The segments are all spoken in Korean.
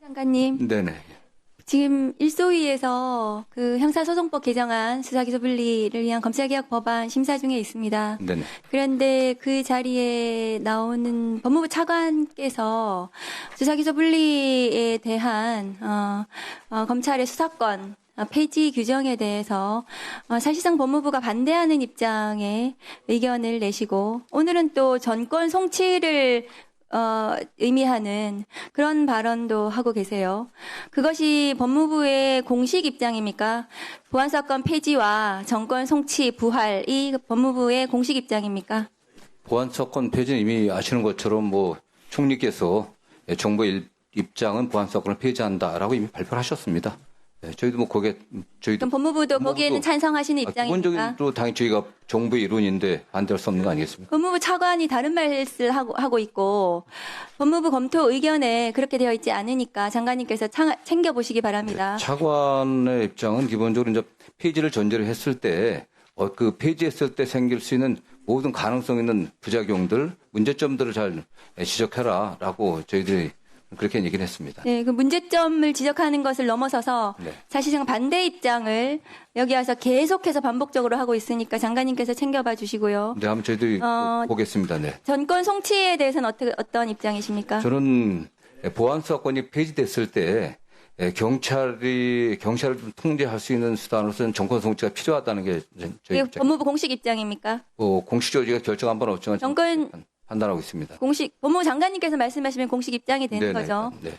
장관님, 네네. 지금 일소위에서 그 형사소송법 개정안 수사기소분리를 위한 검찰개혁 법안 심사 중에 있습니다. 네네. 그런데 그 자리에 나오는 법무부 차관께서 수사기소분리에 대한 검찰의 수사권 폐지 규정에 대해서 사실상 법무부가 반대하는 입장에 의견을 내시고 오늘은 또 전권 송치를 의미하는 그런 발언도 하고 계세요. 그것이 법무부의 공식 입장입니까? 보안사건 폐지와 정권 송치 부활이 법무부의 공식 입장입니까? 보안사건 폐지는 이미 아시는 것처럼 뭐 총리께서 정부의 입장은 보안사건을 폐지한다라고 이미 발표를 하셨습니다. 네, 저희도 뭐 저희도 그럼 법무부도 거기에는 찬성하시는 입장입니까? 기본적으로 당연히 저희가 정부의 일원인데 반대할 수 없는 거 아니겠습니까? 법무부 차관이 다른 말을 하고 있고 법무부 검토 의견에 그렇게 되어 있지 않으니까 장관님께서 챙겨보시기 바랍니다. 네, 차관의 입장은 기본적으로 이제 폐지를 전제로 했을 때 그 폐지했을 때 생길 수 있는 모든 가능성 있는 부작용들, 문제점들을 잘 지적해라라고 저희들이 그렇게 얘기를 했습니다. 네, 그 문제점을 지적하는 것을 넘어서서 네. 사실상 반대 입장을 여기 와서 계속해서 반복적으로 하고 있으니까 장관님께서 챙겨봐 주시고요. 네, 한번 저희들이 보겠습니다. 네. 전권 송치에 대해서는 어떤 입장이십니까? 저는 보안사건이 폐지됐을 때 경찰을 좀 통제할 수 있는 수단으로서는 정권 송치가 필요하다는 게 저희 이게 입장입니다. 법무부 공식 입장입니까? 공식적으로 저희가 결정한 바는 없지만 정권 판단하고 있습니다. 법무부 장관님께서 말씀하시면 공식 입장이 되는 네네. 거죠. 네.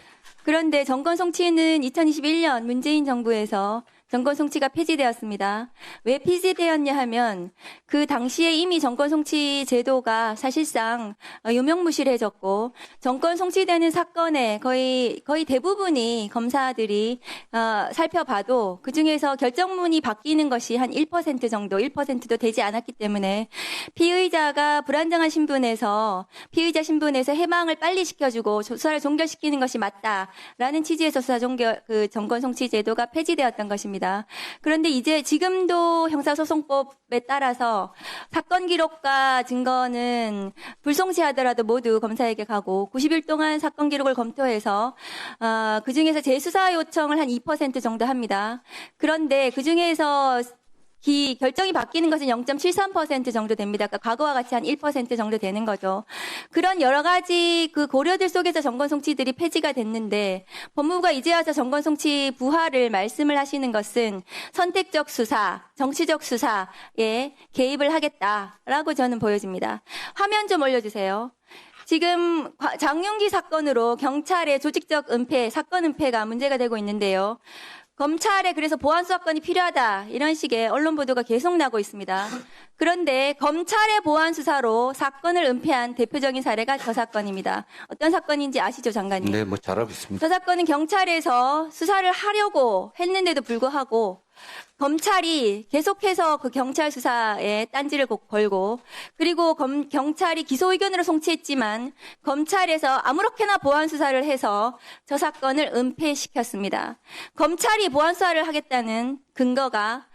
그런데 정권 송치는 2021년 문재인 정부에서 정권 송치가 폐지되었습니다. 왜 폐지되었냐 하면 그 당시에 이미 정권 송치 제도가 사실상 유명무실해졌고 정권 송치되는 사건의 거의 대부분이 검사들이 살펴봐도 그중에서 결정문이 바뀌는 것이 한 1% 정도, 1%도 되지 않았기 때문에 피의자가 불안정한 신분에서 피의자 신분에서 해방을 빨리 시켜주고 수사를 종결시키는 것이 맞다라는 취지에서 정권 송치 제도가 폐지되었던 것입니다. 그런데 이제 지금도 형사소송법에 따라서 사건 기록과 증거는 불송치하더라도 모두 검사에게 가고 90일 동안 사건 기록을 검토해서 그중에서 재수사 요청을 한 2% 정도 합니다. 그런데 그중에서 결정이 바뀌는 것은 0.73% 정도 됩니다. 그러니까 과거와 같이 한 1% 정도 되는 거죠. 그런 여러 가지 그 고려들 속에서 정권 송치들이 폐지가 됐는데 법무부가 이제 와서 정권 송치 부활을 말씀을 하시는 것은 선택적 수사, 정치적 수사에 개입을 하겠다라고 저는 보여집니다. 화면 좀 올려주세요. 지금 장윤기 사건으로 경찰의 조직적 은폐, 사건 은폐가 문제가 되고 있는데요. 검찰에 그래서 보안수사권이 필요하다 이런 식의 언론 보도가 계속 나고 있습니다. 그런데 검찰의 보안수사로 사건을 은폐한 대표적인 사례가 저 사건입니다. 어떤 사건인지 아시죠, 장관님? 네, 뭐 잘 알고 있습니다. 저 사건은 경찰에서 수사를 하려고 했는데도 불구하고 검찰이 계속해서 그 경찰 수사에 딴지를 걸고 그리고 경찰이 기소 의견으로 송치했지만 검찰에서 아무렇게나 보안 수사를 해서 저 사건을 은폐시켰습니다. 검찰이 보안 수사를 하겠다는 근거가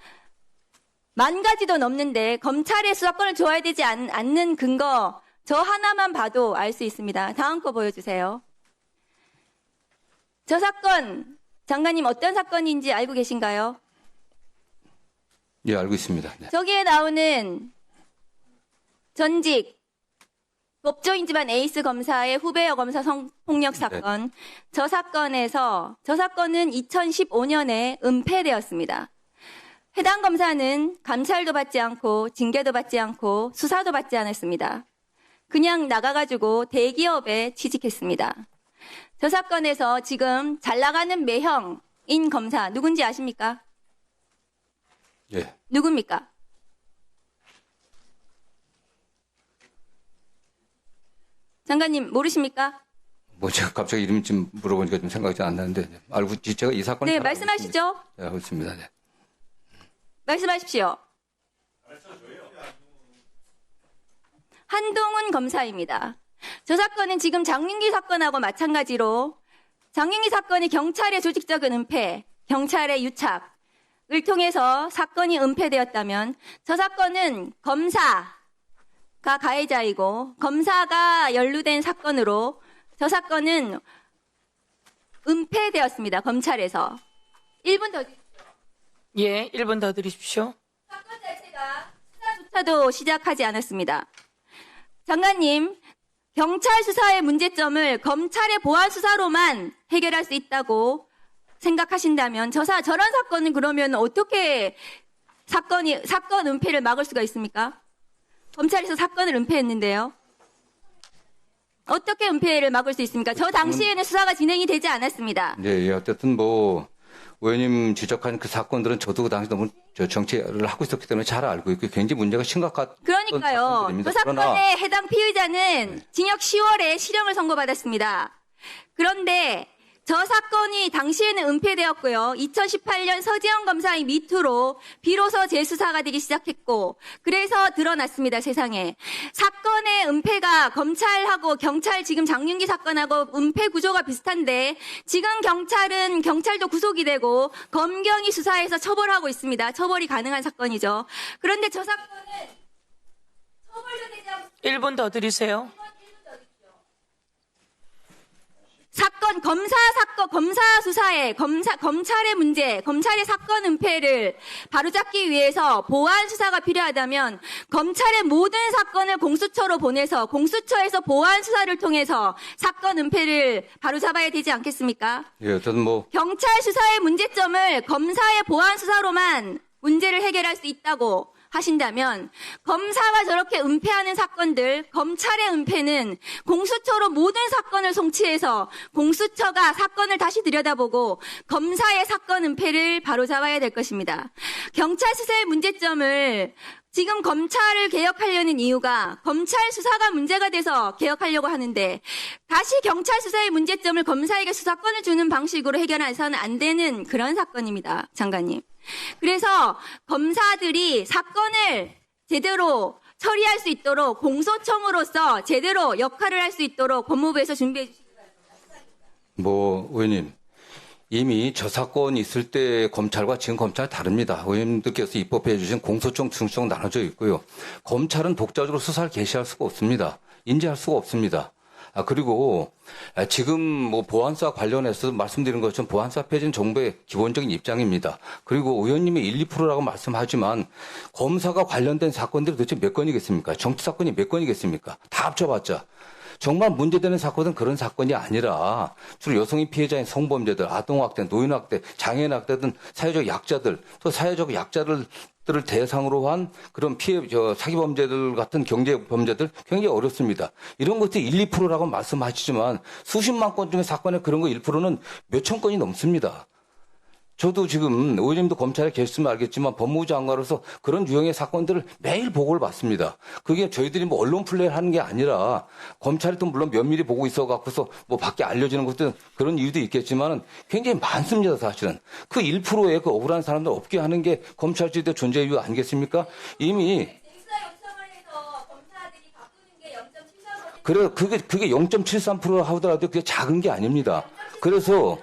10,000가지도 넘는데 검찰의 수사권을 줘야 되지 않는 근거 저 하나만 봐도 알 수 있습니다. 다음 거 보여주세요. 저 사건 장관님 어떤 사건인지 알고 계신가요? 예, 알고 있습니다. 네. 저기에 나오는 전직 법조인지만 에이스 검사의 후배 여검사 성폭력 사건. 저 사건은 2015년에 은폐되었습니다. 해당 검사는 감찰도 받지 않고 징계도 받지 않고 수사도 받지 않았습니다. 그냥 나가가지고 대기업에 취직했습니다. 저 사건에서 지금 잘 나가는 매형인 검사 누군지 아십니까? 예. 누굽니까? 장관님 모르십니까? 뭐 제가 갑자기 이름 좀 물어보니까 좀 생각이 안 나는데 알고 제가 이 사건 네, 말씀하시죠. 네, 알고 있습니다. 네. 말씀하십시오. 한동훈 검사입니다. 저 사건은 지금 장윤기 사건하고 마찬가지로 장윤기 사건이 경찰의 조직적인 은폐, 경찰의 유착을 통해서 사건이 은폐되었다면 저 사건은 검사가 가해자이고 검사가 연루된 사건으로 저 사건은 은폐 은폐되었습니다. 검찰에서. 1분 더 주십시오. 예, 1분 더 드리십시오. 사건 자체가 수사조차도 시작하지 않았습니다. 장관님, 경찰 수사의 문제점을 검찰의 보안 수사로만 해결할 수 있다고 생각하신다면 저런 사건은 그러면 어떻게 사건 은폐를 막을 수가 있습니까? 검찰에서 사건을 은폐했는데요. 어떻게 은폐를 막을 수 있습니까? 저 당시에는 수사가 진행이 되지 않았습니다. 네, 예, 어쨌든 뭐 의원님 지적한 그 사건들은 저도 그 당시 너무 정치를 하고 있었기 때문에 잘 알고 있고 굉장히 문제가 심각한 그러니까요. 사건들입니다. 그 사건의 해당 피의자는 징역 10월에 실형을 선고받았습니다. 그런데 저 사건이 당시에는 은폐되었고요. 2018년 서지영 검사의 미투로 비로소 재수사가 되기 시작했고 그래서 드러났습니다. 세상에. 사건의 은폐가 검찰하고 경찰 지금 장윤기 사건하고 은폐 구조가 비슷한데 지금 경찰도 구속이 되고 검경이 수사해서 처벌하고 있습니다. 처벌이 가능한 사건이죠. 그런데 저 사건은 처벌도 되지 않고 1분 더 드리세요. 검사 수사에 검찰의 문제, 검찰의 사건 은폐를 바로잡기 위해서 보안 수사가 필요하다면 검찰의 모든 사건을 공수처로 보내서 공수처에서 보안 수사를 통해서 사건 은폐를 바로잡아야 되지 않겠습니까? 예, 어쨌든 뭐 경찰 수사의 문제점을 검사의 보안 수사로만 문제를 해결할 수 있다고 하신다면 검사가 저렇게 은폐하는 사건들, 검찰의 은폐는 공수처로 모든 사건을 송치해서 공수처가 사건을 다시 들여다보고 검사의 사건 은폐를 바로잡아야 될 것입니다. 경찰 수사의 문제점을 지금 검찰을 개혁하려는 이유가 검찰 수사가 문제가 돼서 개혁하려고 하는데 다시 경찰 수사의 문제점을 검사에게 수사권을 주는 방식으로 해결해서는 안 되는 그런 사건입니다. 장관님. 그래서 검사들이 사건을 제대로 처리할 수 있도록 공소청으로서 제대로 역할을 할 수 있도록 법무부에서 준비해 주시기 바랍니다. 뭐 의원님 이미 저 사건 있을 때 검찰과 지금 검찰 다릅니다. 의원님들께서 입법해 주신 공소청, 중수청 나눠져 있고요. 검찰은 독자적으로 수사를 개시할 수가 없습니다. 인지할 수가 없습니다. 그리고 지금 뭐 보안사 관련해서 말씀드린 것처럼 보안사 폐지는 정부의 기본적인 입장입니다. 그리고 의원님이 1, 2%라고 말씀하지만 검사가 관련된 사건들이 도대체 몇 건이겠습니까? 정치 사건이 몇 건이겠습니까? 다 합쳐봤자. 정말 문제되는 사건은 그런 사건이 아니라 주로 여성이 피해자인 성범죄들, 아동학대, 노인학대, 장애인학대 등 사회적 약자들, 또 사회적 약자들을 대상으로 한 그런 사기범죄들 같은 경제범죄들 굉장히 어렵습니다. 이런 것들이 1, 2%라고 말씀하시지만 수십만 건 중에 사건에 그런 거 1%는 몇천 건이 넘습니다. 저도 지금 의원님도 검찰에 계셨으면 알겠지만 법무부 장관으로서 그런 유형의 사건들을 매일 보고를 받습니다. 그게 저희들이 뭐 언론 플레이를 하는 게 아니라 검찰이 또 물론 면밀히 보고 있어 갖고서 뭐 밖에 알려지는 것도 그런 이유도 있겠지만은 굉장히 많습니다. 사실은 그 1%의 그 억울한 사람들 없게 하는 게 검찰제도의 존재 이유 아니겠습니까? 이미 그래 그게 0.73% 하더라도 그게 작은 게 아닙니다. 그래서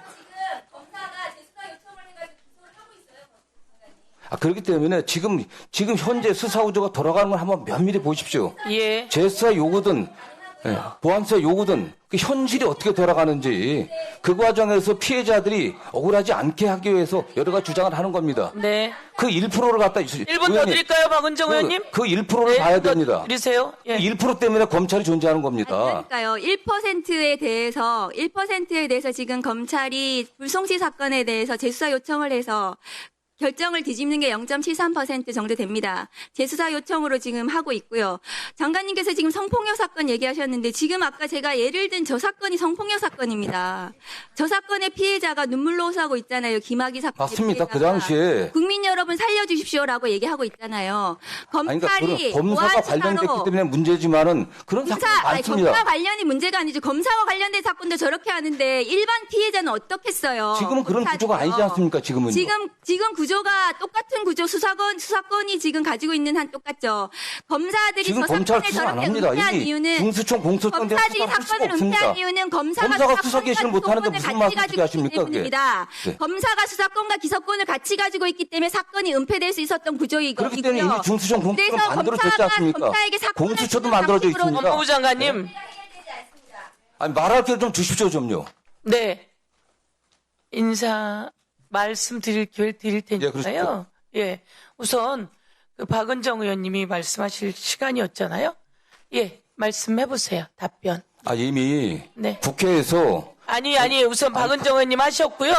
그렇기 때문에 지금 현재 수사 구조가 돌아가는 걸 한번 면밀히 보십시오. 예. 재수사 요구든 보안사 요구든 그 현실이 어떻게 돌아가는지 그 과정에서 피해자들이 억울하지 않게 하기 위해서 여러 가지 주장을 하는 겁니다. 네. 그 1%를 갖다 1분 더 드릴까요, 박은정 의원님? 그 1%를 봐야 됩니다. 드리세요. 예. 1% 때문에 검찰이 존재하는 겁니다. 그러니까요. 1%에 대해서 지금 검찰이 불송치 사건에 대해서 재수사 요청을 해서 결정을 뒤집는 게 0.73% 정도 됩니다. 재수사 요청으로 지금 하고 있고요. 장관님께서 지금 성폭력 사건 얘기하셨는데 지금 아까 제가 예를 든 저 사건이 성폭력 사건입니다. 저 사건의 피해자가 눈물로 호소하고 있잖아요. 김학의 사건. 맞습니다. 그 당시에 국민 여러분 살려주십시오라고 얘기하고 있잖아요. 검찰이 검사가 관련됐기 때문에 문제지만은 그런 사건이 많습니다. 검사 관련이 문제가 아니죠. 검사와 관련된 사건도 저렇게 하는데 일반 피해자는 어떻겠어요? 지금은 그런 구조가 아니지 않습니까? 지금은 지금 구조가 똑같은 구조 수사권이 지금 가지고 있는 한 똑같죠. 검사들이 지금 저 검찰 사건을 수사 안 저렇게 합니다. 은폐한 이미 이유는 중수청 공소청 검사들이 할 수가 사건을 없습니다. 은폐한 이유는 검사가 수사 개시를 못하는데 무슨 말씀 같이 하십니까? 가지고 있기 때문입니다. 네. 검사가 수사권과 기소권을 같이 가지고 있기 때문에 사건이 은폐될 수 있었던 구조이고요. 그렇기 때문에 이미 중수청 공소청 만들어졌지 않습니까? 검사에게 사건을 공수처도 주는 만들어져 방식으로 있습니다. 법무부 장관님. 아니 말할 기회 좀 주십시오 좀요. 네. 말씀드릴 기회를 드릴 테니까요. 그렇습니다. 예, 우선 그 박은정 의원님이 말씀하실 시간이었잖아요. 예, 말씀해 보세요. 답변. 이미 네. 국회에서 아니, 우선 박은정 의원님 하셨고요.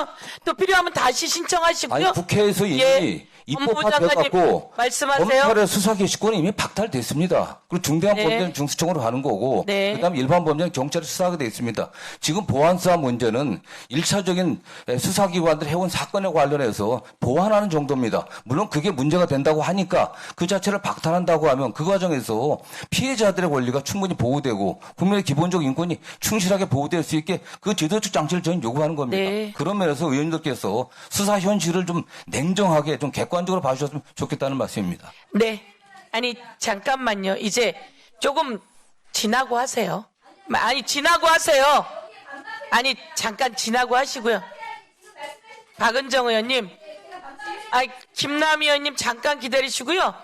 또 필요하면 다시 신청하시고요. 국회에서 이미 예, 입법화 법무부 돼갖고 말씀하세요. 검찰의 수사 개시권이 이미 박탈됐습니다. 그리고 중대한 네. 범죄는 중수청으로 가는 거고, 네. 그다음에 일반 범죄는 경찰이 수사하게 돼 있습니다. 지금 보안사 문제는 1차적인 수사기관들 해온 사건에 관련해서 보완하는 정도입니다. 물론 그게 문제가 된다고 하니까 그 자체를 박탈한다고 하면 그 과정에서 피해자들의 권리가 충분히 보호되고 국민의 기본적 인권이 충실하게 보호될 수 있게 그 제도적 장치를 저희는 요구하는 겁니다. 네. 그런 면에서 의원님들께서 수사 현실을 좀 냉정하게 좀 객관적으로 봐주셨으면 좋겠다는 말씀입니다. 네. 아니, 잠깐만요. 이제 조금 지나고 하세요. 지나고 하세요. 잠깐 지나고 하시고요. 박은정 의원님. 김남희 의원님 잠깐 기다리시고요.